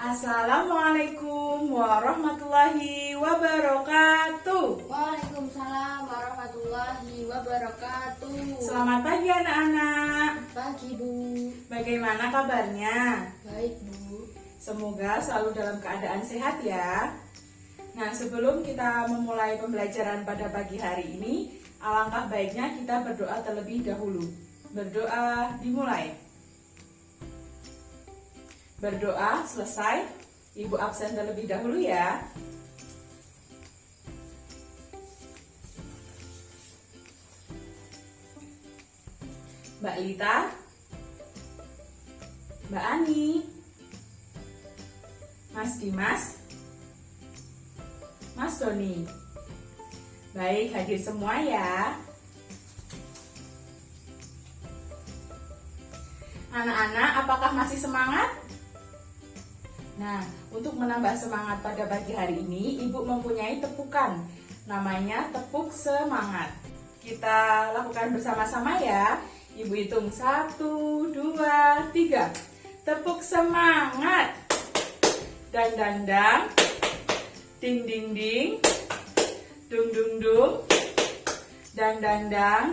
Assalamualaikum warahmatullahi wabarakatuh. Waalaikumsalam warahmatullahi wabarakatuh. Selamat pagi anak-anak. Pagi Bu. Bagaimana kabarnya? Baik Bu. Semoga selalu dalam keadaan sehat ya. Nah, sebelum kita memulai pembelajaran pada pagi hari ini, alangkah baiknya kita berdoa terlebih dahulu. Berdoa dimulai. Berdoa selesai, Ibu absen terlebih dahulu ya. Mbak Lita, Mbak Ani, Mas Dimas, Mas Doni. Baik, hadir semua ya. Anak-anak, apakah masih semangat? Nah, untuk menambah semangat pada pagi hari ini, Ibu mempunyai tepukan. Namanya tepuk semangat. Kita lakukan bersama-sama ya. Ibu hitung 1, 2, 3. Tepuk semangat. Dang. Ding ding ding. Dung dung dung. Dang,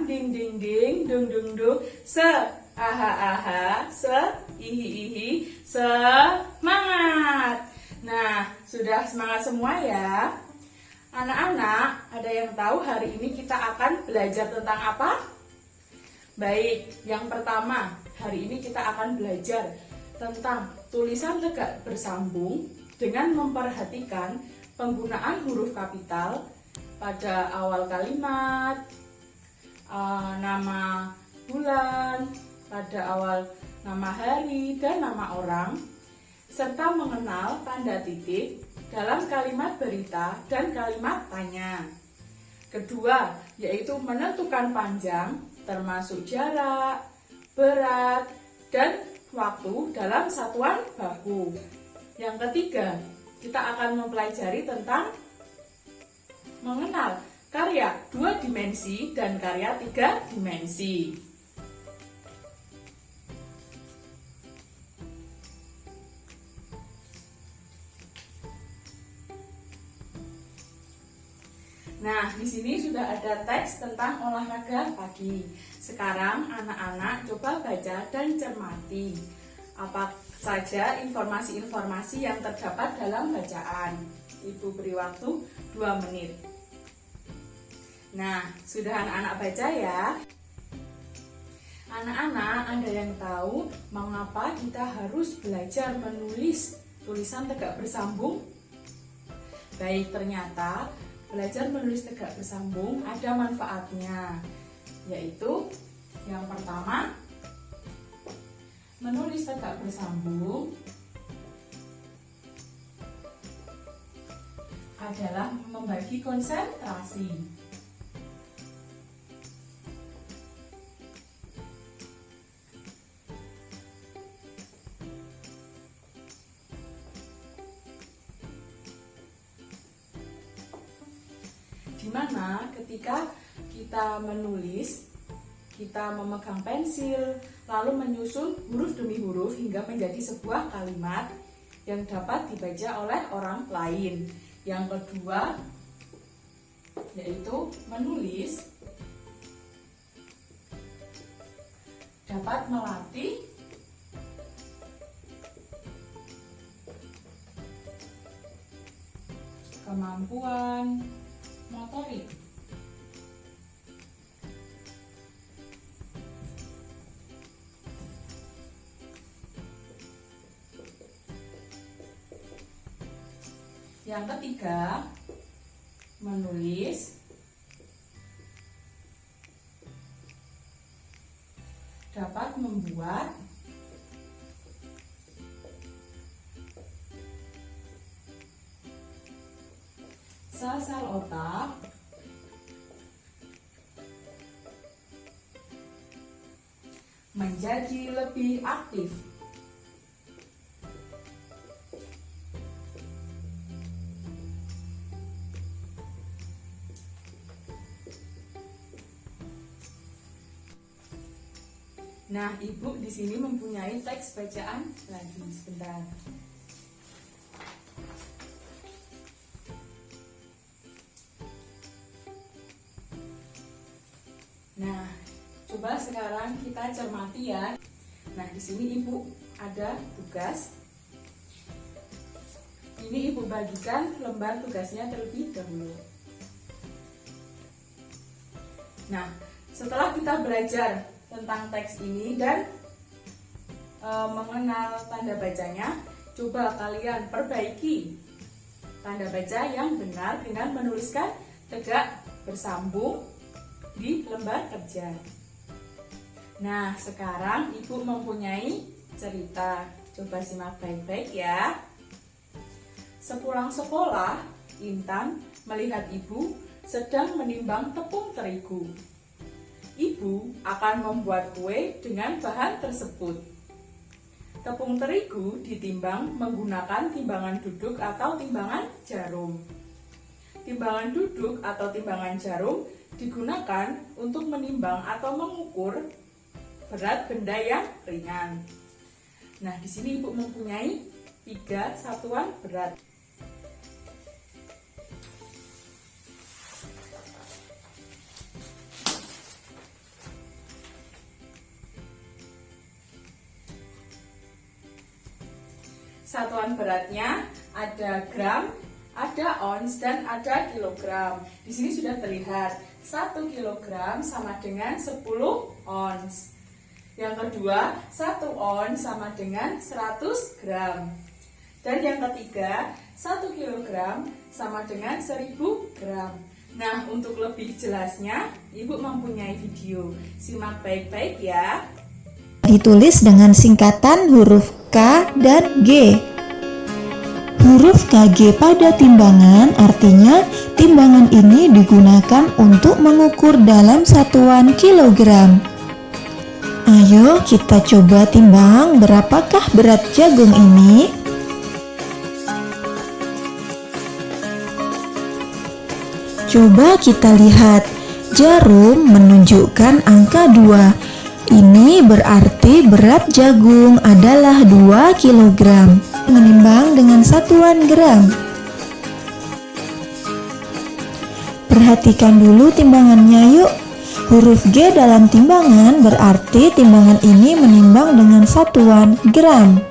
ding ding ding. Dung dung dung. Aha, ihi, semangat. Nah, sudah semangat semua ya. Anak-anak, ada yang tahu hari ini kita akan belajar tentang apa? Baik, yang pertama, hari ini kita akan belajar tentang tulisan tegak bersambung dengan memperhatikan penggunaan huruf kapital pada awal kalimat, nama bulan, pada awal nama hari dan nama orang, serta mengenal tanda titik dalam kalimat berita dan kalimat tanya. Kedua, yaitu menentukan panjang, termasuk jarak, berat, dan waktu dalam satuan baku. Yang ketiga, kita akan mempelajari tentang mengenal karya 2 dimensi dan karya 3 dimensi. Nah, di sini sudah ada teks tentang olahraga pagi. Sekarang anak-anak coba baca dan cermati apa saja informasi-informasi yang terdapat dalam bacaan. Ibu beri waktu 2 menit. Nah, sudah anak-anak baca ya. Anak-anak, ada yang tahu mengapa kita harus belajar menulis tulisan tegak bersambung? Baik, ternyata belajar menulis tegak bersambung ada manfaatnya, yaitu yang pertama, menulis tegak bersambung adalah membagi konsentrasi. Dimana ketika kita menulis, kita memegang pensil, lalu menyusun huruf demi huruf hingga menjadi sebuah kalimat yang dapat dibaca oleh orang lain. Yang kedua, yaitu menulis dapat melatih kemampuan motorik. Yang ketiga, menulis dapat membuat sel-sel otak menjadi lebih aktif. Nah, Ibu di sini mempunyai teks bacaan lagi sebentar. Nah, coba sekarang kita cermati ya. Nah, di sini Ibu ada tugas. Ini Ibu bagikan lembar tugasnya terlebih dahulu. Nah, setelah kita belajar tentang teks ini dan mengenal tanda bacanya, coba kalian perbaiki tanda baca yang benar dengan menuliskan tegak bersambung di lembar kerja. Nah, sekarang Ibu mempunyai cerita. Coba simak baik-baik ya. Sepulang sekolah, Intan melihat ibu sedang menimbang tepung terigu. Ibu akan membuat kue dengan bahan tersebut. Tepung terigu ditimbang menggunakan timbangan duduk atau timbangan jarum. Timbangan duduk atau timbangan jarum digunakan untuk menimbang atau mengukur berat benda yang ringan. Nah, di sini Ibu mempunyai 3 satuan berat. Satuan beratnya ada gram, ada ons, dan ada kilogram. Di sini sudah terlihat 1 kilogram sama dengan 10 ons. Yang kedua, 1 ons sama dengan 100 gram. Dan yang ketiga, 1 kilogram sama dengan 1000 gram. Nah, untuk lebih jelasnya, Ibu mempunyai video. Simak baik-baik ya. Ditulis dengan singkatan huruf K dan G. Huruf KG pada timbangan artinya timbangan ini digunakan untuk mengukur dalam satuan kilogram. Ayo kita coba timbang berapakah berat jagung ini. Coba kita lihat, jarum menunjukkan angka 2. Ini berarti berat jagung adalah 2 kg, menimbang dengan satuan gram. Perhatikan dulu timbangannya yuk. Huruf G dalam timbangan berarti timbangan ini menimbang dengan satuan gram.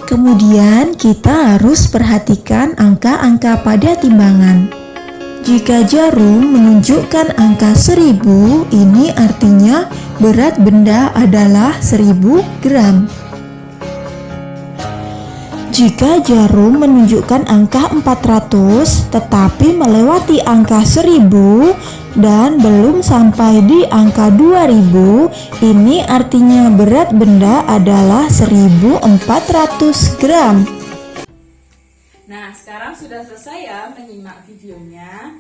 Kemudian kita harus perhatikan angka-angka pada timbangan. Jika jarum menunjukkan angka 1000, ini artinya berat benda adalah 1000 gram. Jika jarum menunjukkan angka 400 tetapi melewati angka 1000 dan belum sampai di angka 2000, ini artinya berat benda adalah 1400 gram. Nah, sekarang sudah selesai ya menyimak videonya.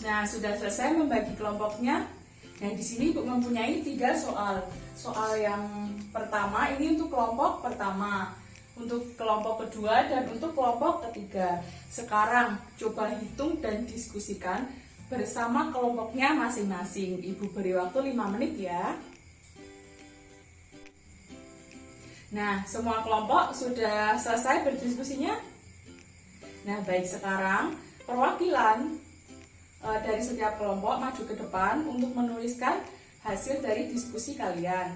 Nah, sudah selesai membagi kelompoknya. Nah, di sini Ibu mempunyai 3 soal. Soal yang pertama ini untuk kelompok pertama, untuk kelompok kedua, dan untuk kelompok ketiga. Sekarang coba hitung dan diskusikan bersama kelompoknya masing-masing. Ibu beri waktu 5 menit ya. Nah, semua kelompok sudah selesai berdiskusinya? Nah, baik, sekarang perwakilan dari setiap kelompok maju ke depan untuk menuliskan hasil dari diskusi kalian.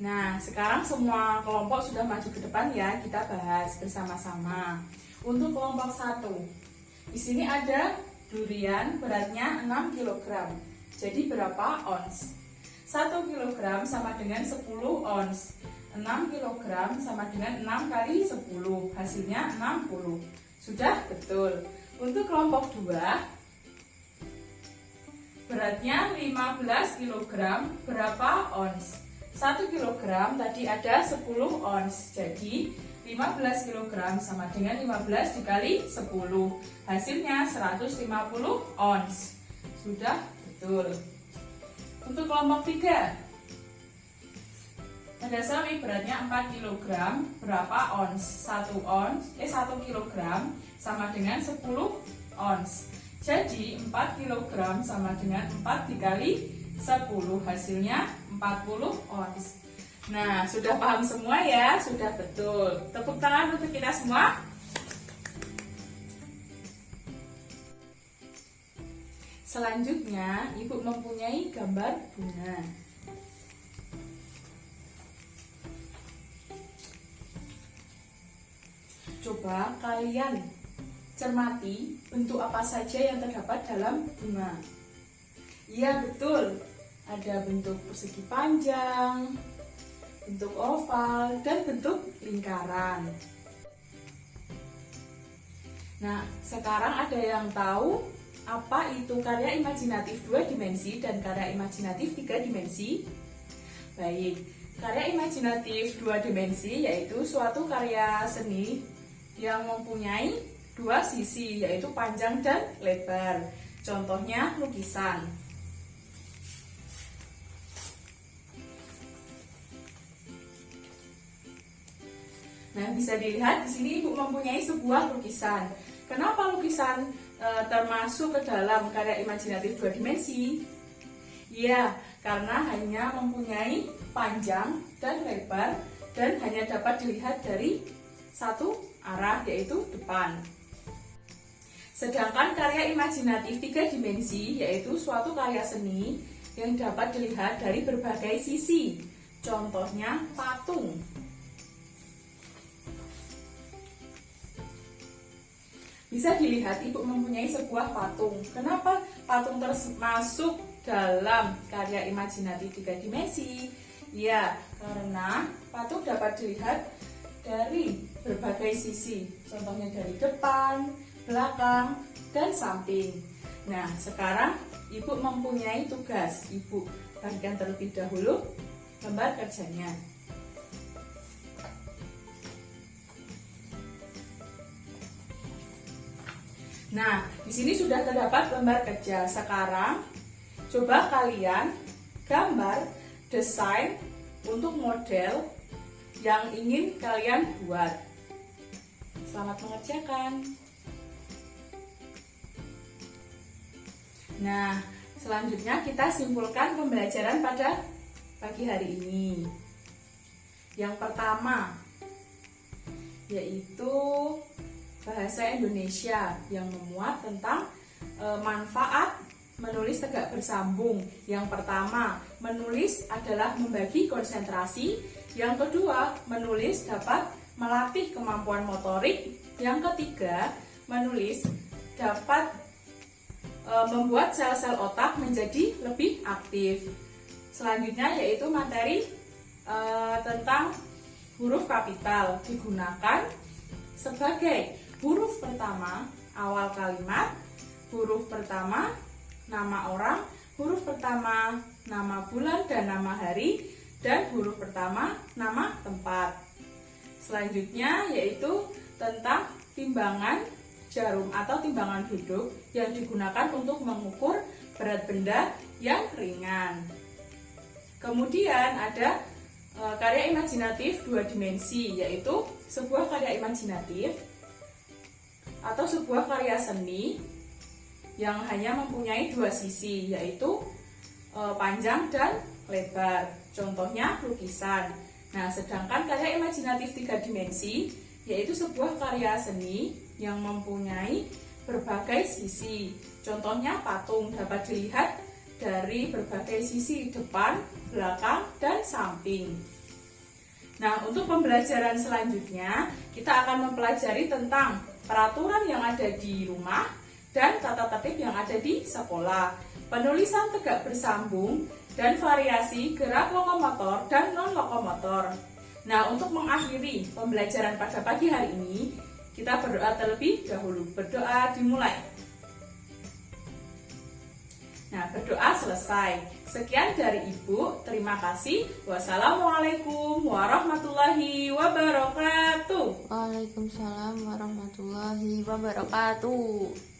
Nah, sekarang semua kelompok sudah maju ke depan ya, kita bahas bersama-sama. Untuk kelompok 1, di sini ada durian beratnya 6 kg. Jadi berapa ons? 1 kg sama dengan 10 ons. 6 kg sama dengan 6 kali 10, hasilnya 60. Sudah? Betul. Untuk kelompok 2, beratnya 15 kg, berapa ons? 1 kg tadi ada 10 ons, jadi 15 kg sama dengan 15 dikali 10, hasilnya 150 ons. Sudah? betul. Untuk kelompok 3, pada sawi beratnya 4 kg, berapa ons? 1 kg sama dengan 10 ons. Jadi 4 kg sama dengan 4 dikali 10, hasilnya 40 ons. Nah, sudah paham semua ya? Sudah betul. Tepuk tangan untuk kita semua. Selanjutnya, Ibu mempunyai gambar bunga. Coba kalian cermati bentuk apa saja yang terdapat dalam bunga. Iya, betul. Ada bentuk persegi panjang, bentuk oval, dan bentuk lingkaran. Nah, sekarang ada yang tahu apa itu karya imajinatif 2 dimensi dan karya imajinatif 3 dimensi? Baik, karya imajinatif 2 dimensi yaitu suatu karya seni yang mempunyai 2 sisi, yaitu panjang dan lebar. Contohnya lukisan. Nah, bisa dilihat di sini Ibu mempunyai sebuah lukisan. Kenapa lukisan termasuk ke dalam karya imajinatif 2 dimensi? Ya, karena hanya mempunyai panjang dan lebar dan hanya dapat dilihat dari satu arah, yaitu depan. Sedangkan karya imajinatif 3 dimensi yaitu suatu karya seni yang dapat dilihat dari berbagai sisi. Contohnya patung. Bisa dilihat Ibu mempunyai sebuah patung. Kenapa patung termasuk dalam karya imajinatif 3 dimensi? Ya, karena patung dapat dilihat dari berbagai sisi. Contohnya dari depan, belakang, dan samping. Nah, sekarang Ibu mempunyai tugas. Ibu bagikan terlebih dahulu gambar kerjanya. Nah, di sini sudah terdapat lembar kerja. Sekarang, coba kalian gambar desain untuk model yang ingin kalian buat. Selamat mengerjakan. Nah, selanjutnya kita simpulkan pembelajaran pada pagi hari ini. Yang pertama, yaitu bahasa Indonesia yang memuat tentang manfaat menulis tegak bersambung. Yang pertama, menulis adalah membagi konsentrasi. Yang kedua, menulis dapat melatih kemampuan motorik. Yang ketiga, menulis dapat membuat sel-sel otak menjadi lebih aktif. Selanjutnya yaitu materi tentang huruf kapital digunakan sebagai huruf pertama awal kalimat, huruf pertama nama orang, huruf pertama nama bulan dan nama hari, dan huruf pertama nama tempat. Selanjutnya yaitu tentang timbangan jarum atau timbangan duduk yang digunakan untuk mengukur berat benda yang ringan. Kemudian ada karya imajinatif 2 dimensi, yaitu sebuah karya imajinatif atau sebuah karya seni yang hanya mempunyai 2 sisi, yaitu panjang dan lebar. Contohnya lukisan. Nah, sedangkan karya imajinatif 3 dimensi yaitu sebuah karya seni yang mempunyai berbagai sisi. Contohnya patung dapat dilihat dari berbagai sisi, depan, belakang, dan samping. Nah, untuk pembelajaran selanjutnya kita akan mempelajari tentang peraturan yang ada di rumah dan tata tertib yang ada di sekolah, penulisan tegak bersambung, dan variasi gerak lokomotor dan non-lokomotor. Nah, untuk mengakhiri pembelajaran pada pagi hari ini, kita berdoa terlebih dahulu. Berdoa dimulai. Nah, berdoa selesai. Sekian dari Ibu. Terima kasih. Wassalamualaikum warahmatullahi wabarakatuh. Waalaikumsalam warahmatullahi wabarakatuh.